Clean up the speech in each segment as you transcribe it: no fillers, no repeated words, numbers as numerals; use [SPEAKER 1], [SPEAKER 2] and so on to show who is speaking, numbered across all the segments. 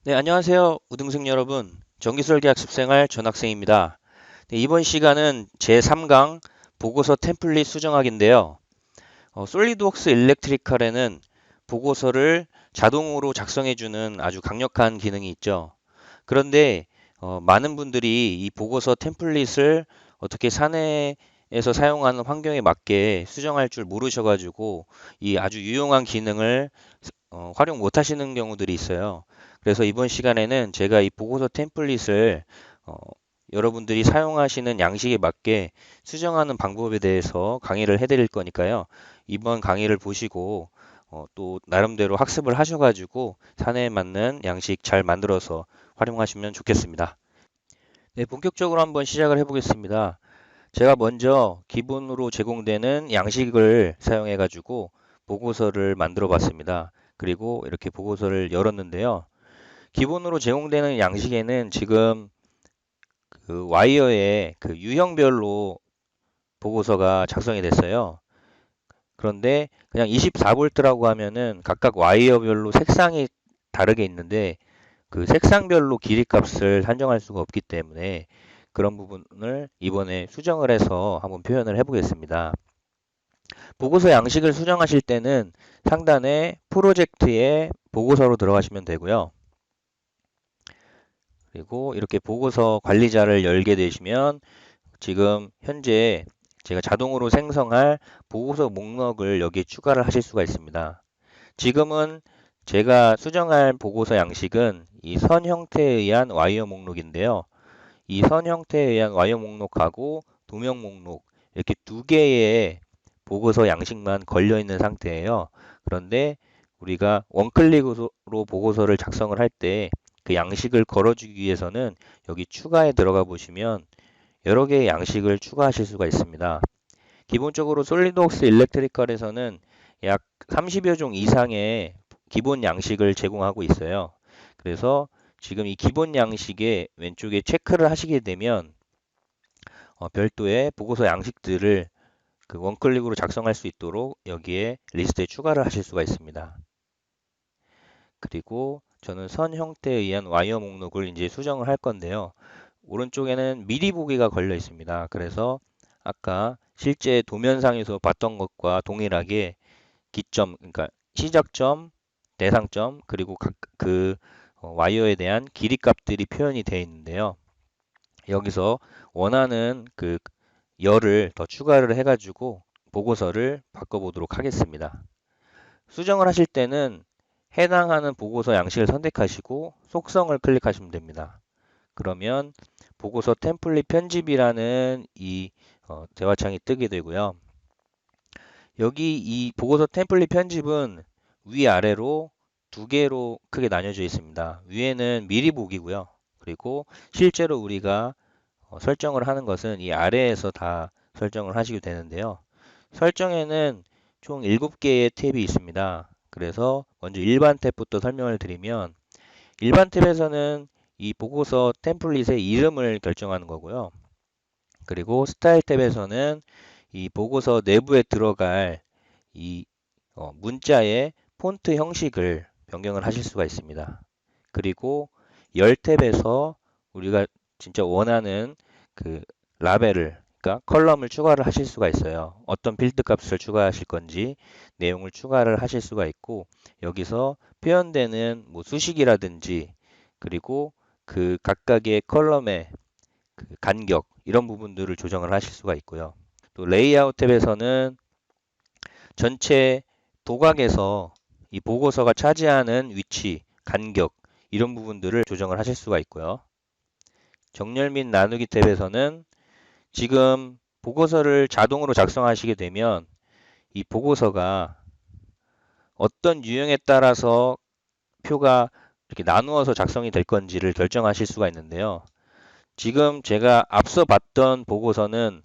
[SPEAKER 1] 네, 안녕하세요. 우등생 여러분. 전기설계 학습생활 전학생입니다. 네, 이번 시간은 제3강 보고서 템플릿 수정하기인데요. 솔리드웍스 일렉트리컬에는 보고서를 자동으로 작성해주는 아주 강력한 기능이 있죠. 그런데 많은 분들이 이 보고서 템플릿을 어떻게 사내에서 사용하는 환경에 맞게 수정할 줄 모르셔가지고 이 아주 유용한 기능을 활용 못 하시는 경우들이 있어요. 그래서 이번 시간에는 제가 이 보고서 템플릿을 어, 여러분들이 사용하시는 양식에 맞게 수정하는 방법에 대해서 강의를 해드릴 거니까요. 이번 강의를 보시고 또 나름대로 학습을 하셔가지고 사내에 맞는 양식 잘 만들어서 활용하시면 좋겠습니다. 네, 본격적으로 한번 시작을 해보겠습니다. 제가 먼저 기본으로 제공되는 양식을 사용해가지고 보고서를 만들어 봤습니다. 그리고 이렇게 보고서를 열었는데요. 기본으로 제공되는 양식에는 지금 그 와이어에 그 유형별로 보고서가 작성이 됐어요. 그런데 그냥 24V라고 하면은 각각 와이어별로 색상이 다르게 있는데 그 색상별로 길이 값을 산정할 수가 없기 때문에 그런 부분을 이번에 수정을 해서 한번 표현을 해보겠습니다. 보고서 양식을 수정하실 때는 상단에 프로젝트에 보고서로 들어가시면 되고요. 그리고 이렇게 보고서 관리자를 열게 되시면 지금 현재 제가 자동으로 생성할 보고서 목록을 여기에 추가를 하실 수가 있습니다. 지금은 제가 수정할 보고서 양식은 이 선 형태에 의한 와이어 목록인데요. 이 선 형태에 의한 와이어 목록하고 도면 목록 이렇게 두 개의 보고서 양식만 걸려 있는 상태예요. 그런데 우리가 원클릭으로 보고서를 작성을 할 때 그 양식을 걸어주기 위해서는 여기 추가에 들어가 보시면 여러 개의 양식을 추가하실 수가 있습니다. 기본적으로 솔리드웍스 일렉트리컬에서는 약 30여 종 이상의 기본 양식을 제공하고 있어요. 그래서 지금 이 기본 양식의 왼쪽에 체크를 하시게 되면 별도의 보고서 양식들을 그 원클릭으로 작성할 수 있도록 여기에 리스트에 추가를 하실 수가 있습니다. 그리고 저는 선 형태에 의한 와이어 목록을 이제 수정을 할 건데요. 오른쪽에는 미리 보기가 걸려 있습니다. 그래서 아까 실제 도면상에서 봤던 것과 동일하게 기점, 그러니까 시작점, 대상점, 그리고 각 그 와이어에 대한 길이 값들이 표현이 되어 있는데요. 여기서 원하는 그 열을 더 추가를 해가지고 보고서를 바꿔보도록 하겠습니다. 수정을 하실 때는 해당하는 보고서 양식을 선택하시고 속성을 클릭하시면 됩니다. 그러면 보고서 템플릿 편집이라는 이 대화창이 뜨게 되고요. 여기 이 보고서 템플릿 편집은 위아래로 두 개로 크게 나뉘어져 있습니다. 위에는 미리 보기고요. 그리고 실제로 우리가 설정을 하는 것은 이 아래에서 다 설정을 하시게 되는데요. 설정에는 총 7개의 탭이 있습니다. 그래서 먼저 일반 탭부터 설명을 드리면 일반 탭에서는 이 보고서 템플릿의 이름을 결정하는 거고요. 그리고 스타일 탭에서는 이 보고서 내부에 들어갈 이 문자의 폰트 형식을 변경을 하실 수가 있습니다. 그리고 열 탭에서 우리가 진짜 원하는 그 라벨을 그러니까 컬럼을 추가를 하실 수가 있어요. 어떤 필드 값을 추가하실 건지 내용을 추가를 하실 수가 있고 여기서 표현되는 뭐 수식이라든지 그리고 그 각각의 컬럼의 그 간격 이런 부분들을 조정을 하실 수가 있고요. 또 레이아웃 탭에서는 전체 도각에서 이 보고서가 차지하는 위치, 간격 이런 부분들을 조정을 하실 수가 있고요. 정렬 및 나누기 탭에서는 지금 보고서를 자동으로 작성하시게 되면 이 보고서가 어떤 유형에 따라서 표가 이렇게 나누어서 작성이 될 건지를 결정하실 수가 있는데요. 지금 제가 앞서 봤던 보고서는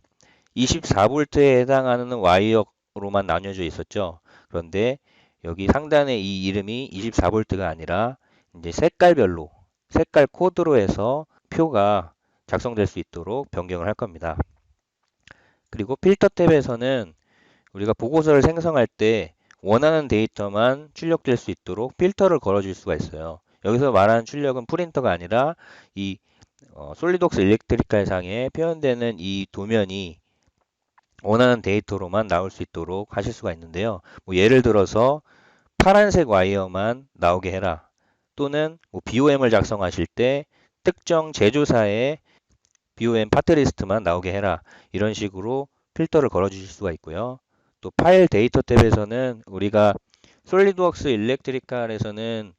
[SPEAKER 1] 24V에 해당하는 와이어로만 나뉘어져 있었죠. 그런데 여기 상단에 이 이름이 24V가 아니라 이제 색깔별로 색깔 코드로 해서 표가 작성될 수 있도록 변경을 할 겁니다. 그리고 필터 탭에서는 우리가 보고서를 생성할 때 원하는 데이터만 출력될 수 있도록 필터를 걸어줄 수가 있어요. 여기서 말하는 출력은 프린터가 아니라 이 솔리드웍스 일렉트리칼 상에 표현되는 이 도면이 원하는 데이터로만 나올 수 있도록 하실 수가 있는데요. 뭐 예를 들어서 파란색 와이어만 나오게 해라. 또는 뭐 BOM을 작성하실 때 특정 제조사의 BOM 파트 리스트만 나오게 해라. 이런 식으로 필터를 걸어 주실 수가 있고요. 또 파일 데이터 탭에서는 우리가 솔리드웍스 일렉트리칼에서는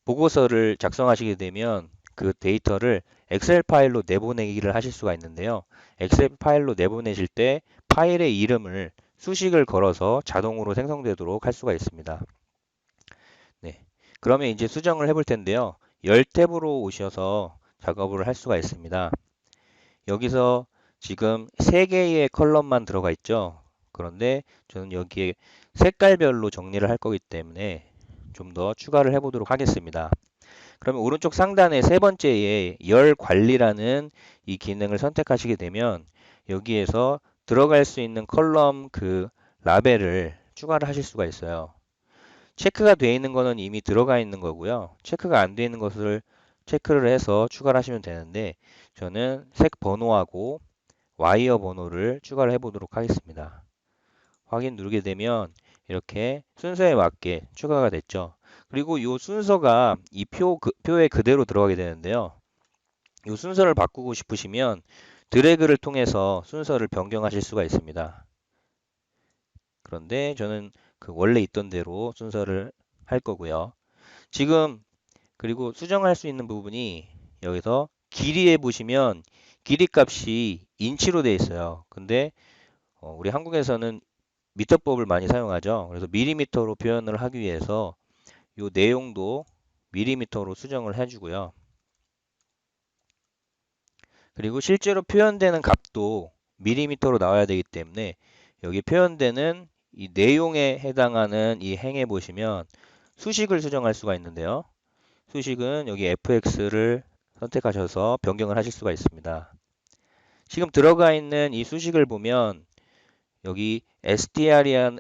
[SPEAKER 1] 보고서를 작성하시게 되면 그 데이터를 엑셀 파일로 내보내기를 하실 수가 있는데요. 엑셀 파일로 내보내실 때 파일의 이름을 수식을 걸어서 자동으로 생성되도록 할 수가 있습니다. 네. 그러면 이제 수정을 해볼 텐데요. 열 탭으로 오셔서 작업을 할 수가 있습니다. 여기서 지금 3개의 컬럼만 들어가 있죠. 그런데 저는 여기에 색깔별로 정리를 할 거기 때문에 좀 더 추가를 해보도록 하겠습니다. 그러면 오른쪽 상단의 세 번째에 열 관리라는 이 기능을 선택하시게 되면 여기에서 들어갈 수 있는 컬럼 그 라벨을 추가를 하실 수가 있어요. 체크가 되어 있는 거는 이미 들어가 있는 거고요. 체크가 안 되어 있는 것을 체크를 해서 추가를 하시면 되는데 저는 색 번호하고 와이어 번호를 추가를 해보도록 하겠습니다. 확인 누르게 되면 이렇게 순서에 맞게 추가가 됐죠. 그리고 이 순서가 이 표에 그대로 들어가게 되는데요. 이 순서를 바꾸고 싶으시면 드래그를 통해서 순서를 변경하실 수가 있습니다. 그런데 저는 그 원래 있던 대로 순서를 할 거고요. 지금 그리고 수정할 수 있는 부분이 여기서 길이에 보시면 길이 값이 인치로 되어 있어요. 근데 우리 한국에서는 미터법을 많이 사용하죠. 그래서 밀리미터로 표현을 하기 위해서 이 내용도 밀리미터로 수정을 해주고요. 그리고 실제로 표현되는 값도 밀리미터로 나와야 되기 때문에 여기 표현되는 이 내용에 해당하는 이 행에 보시면 수식을 수정할 수가 있는데요. 수식은 여기 fx를 선택하셔서 변경을 하실 수가 있습니다. 지금 들어가 있는 이 수식을 보면 여기 str이라는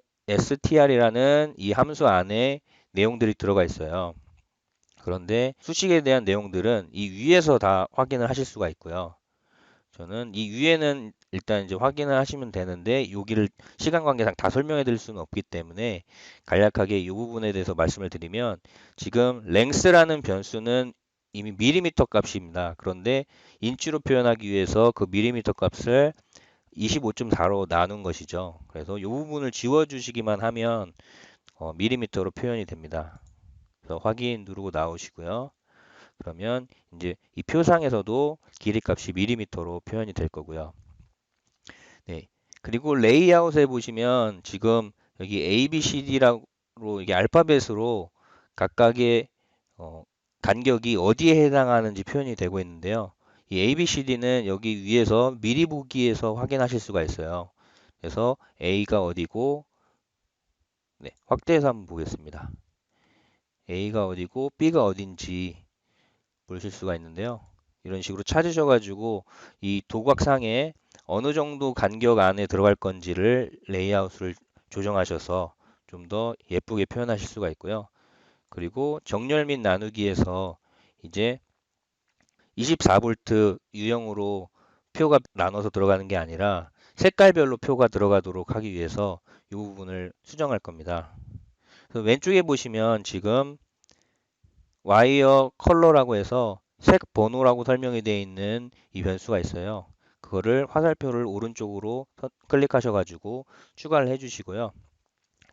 [SPEAKER 1] 이 함수 안에 내용들이 들어가 있어요. 그런데 수식에 대한 내용들은 이 위에서 다 확인을 하실 수가 있고요. 저는 이 위에는 일단 이제 확인을 하시면 되는데 여기를 시간 관계상 다 설명해 드릴 수는 없기 때문에 간략하게 이 부분에 대해서 말씀을 드리면 지금 length라는 변수는 이미 밀리미터 값입니다. 그런데 인치로 표현하기 위해서 그 밀리미터 값을 25.4로 나눈 것이죠. 그래서 이 부분을 지워주시기만 하면 밀리미터로 표현이 됩니다. 그래서 확인 누르고 나오시고요. 그러면 이제 이 표상에서도 길이 값이 밀리미터로 표현이 될 거고요. 네. 그리고 레이아웃에 보시면 지금 여기 A, B, C, D라고 이게 알파벳으로 각각의 간격이 어디에 해당하는지 표현이 되고 있는데요. 이 A, B, C, D는 여기 위에서 미리 보기에서 확인하실 수가 있어요. 그래서 A가 어디고, 네, 확대해서 한번 보겠습니다. A가 어디고 B가 어딘지 보실 수가 있는데요. 이런 식으로 찾으셔가지고 이 도각상에 어느 정도 간격 안에 들어갈 건지를 레이아웃을 조정하셔서 좀 더 예쁘게 표현하실 수가 있고요. 그리고 정렬 및 나누기에서 이제 24V 유형으로 표가 나눠서 들어가는 게 아니라 색깔별로 표가 들어가도록 하기 위해서 이 부분을 수정할 겁니다. 그래서 왼쪽에 보시면 지금 와이어 컬러라고 해서 색 번호라고 설명이 되어 있는 이 변수가 있어요. 그거를 화살표를 오른쪽으로 클릭하셔가지고 추가를 해주시고요.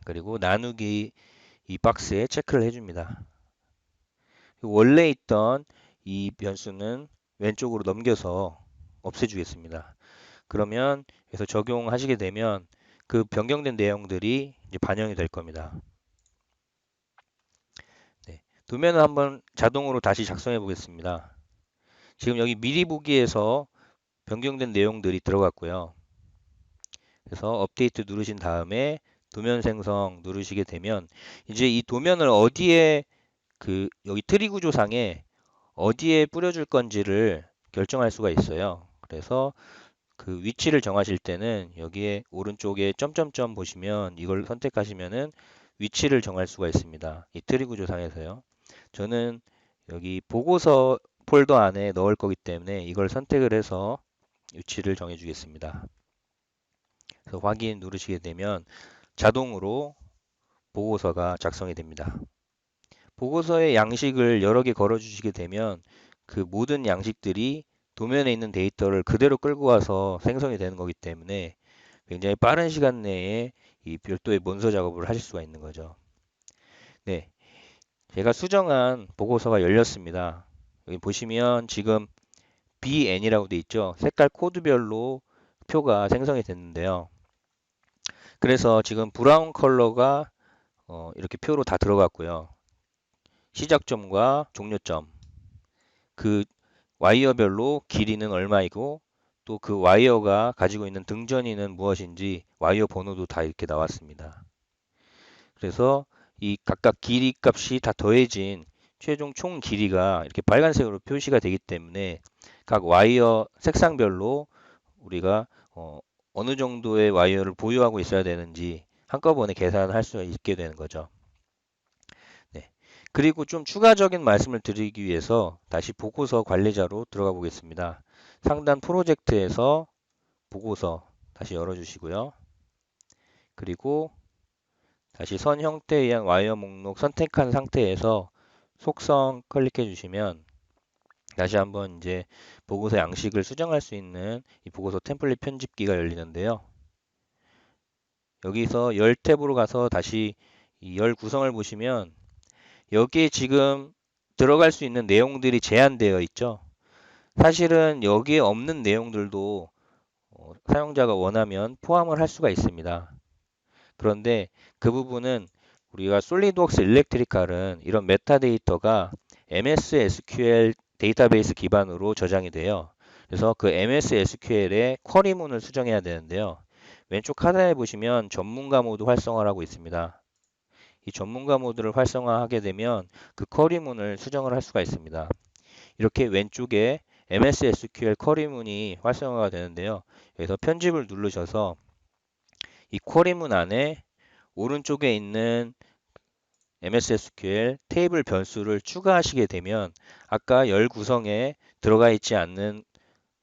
[SPEAKER 1] 그리고 나누기 이 박스에 체크를 해줍니다. 원래 있던 이 변수는 왼쪽으로 넘겨서 없애주겠습니다. 그러면 그래서 적용하시게 되면 그 변경된 내용들이 이제 반영이 될 겁니다. 네, 도면을 한번 자동으로 다시 작성해 보겠습니다. 지금 여기 미리 보기에서 변경된 내용들이 들어갔고요. 그래서 업데이트 누르신 다음에 도면 생성 누르시게 되면 이제 이 도면을 어디에 여기 트리 구조상에 어디에 뿌려줄 건지를 결정할 수가 있어요. 그래서 그 위치를 정하실 때는 여기에 오른쪽에 점점점 보시면 이걸 선택하시면은 위치를 정할 수가 있습니다. 이 트리 구조상에서요. 저는 여기 보고서 폴더 안에 넣을 거기 때문에 이걸 선택을 해서 위치를 정해 주겠습니다. 그래서 확인 누르시게 되면 자동으로 보고서가 작성이 됩니다. 보고서의 양식을 여러 개 걸어 주시게 되면 그 모든 양식들이 도면에 있는 데이터를 그대로 끌고 와서 생성이 되는 거기 때문에 굉장히 빠른 시간 내에 이 별도의 문서 작업을 하실 수가 있는 거죠. 네, 제가 수정한 보고서가 열렸습니다. 여기 보시면 지금 BN이라고 돼 있죠. 색깔 코드별로 표가 생성이 됐는데요. 그래서 지금 브라운 컬러가 이렇게 표로 다 들어갔고요. 시작점과 종료점, 그 와이어별로 길이는 얼마이고 또 그 와이어가 가지고 있는 등전이는 무엇인지 와이어 번호도 다 이렇게 나왔습니다. 그래서 이 각각 길이 값이 다 더해진 최종 총 길이가 이렇게 빨간색으로 표시가 되기 때문에 각 와이어 색상별로 우리가 어느 정도의 와이어를 보유하고 있어야 되는지 한꺼번에 계산을 할 수 있게 되는 거죠. 네. 그리고 좀 추가적인 말씀을 드리기 위해서 다시 보고서 관리자로 들어가 보겠습니다. 상단 프로젝트에서 보고서 다시 열어주시고요. 그리고 다시 선 형태에 의한 와이어 목록 선택한 상태에서 속성 클릭해 주시면 다시 한번 이제 보고서 양식을 수정할 수 있는 이 보고서 템플릿 편집기가 열리는데요. 여기서 열 탭으로 가서 다시 이 열 구성을 보시면 여기에 지금 들어갈 수 있는 내용들이 제한되어 있죠. 사실은 여기에 없는 내용들도 사용자가 원하면 포함을 할 수가 있습니다. 그런데 그 부분은 우리가 솔리드웍스 일렉트리칼은 이런 메타데이터가 MS SQL 데이터베이스 기반으로 저장이 돼요. 그래서 그 MS SQL에 쿼리문을 수정해야 되는데요. 왼쪽 하단에 보시면 전문가 모드 활성화라고 있습니다. 이 전문가 모드를 활성화하게 되면 그 쿼리문을 수정을 할 수가 있습니다. 이렇게 왼쪽에 MS SQL 쿼리문이 활성화가 되는데요. 여기서 편집을 누르셔서 이 쿼리문 안에 오른쪽에 있는 MS SQL 테이블 변수를 추가하시게 되면 아까 열 구성에 들어가 있지 않는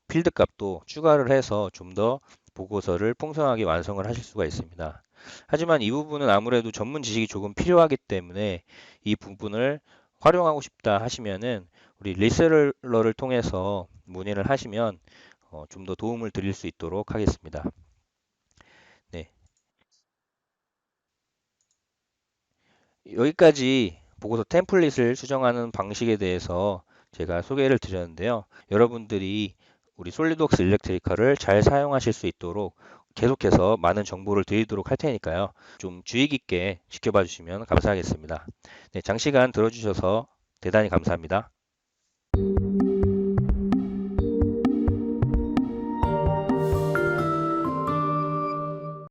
[SPEAKER 1] 필드 값도 추가를 해서 좀 더 보고서를 풍성하게 완성을 하실 수가 있습니다. 하지만 이 부분은 아무래도 전문 지식이 조금 필요하기 때문에 이 부분을 활용하고 싶다 하시면은 우리 리셀러를 통해서 문의를 하시면 좀 더 도움을 드릴 수 있도록 하겠습니다. 네, 여기까지 보고서 템플릿을 수정하는 방식에 대해서 제가 소개를 드렸는데요. 여러분들이 우리 솔리드웍스 일렉트리컬을 잘 사용하실 수 있도록 계속해서 많은 정보를 드리도록 할 테니까요. 좀 주의 깊게 지켜봐 주시면 감사하겠습니다. 네, 장시간 들어주셔서 대단히 감사합니다.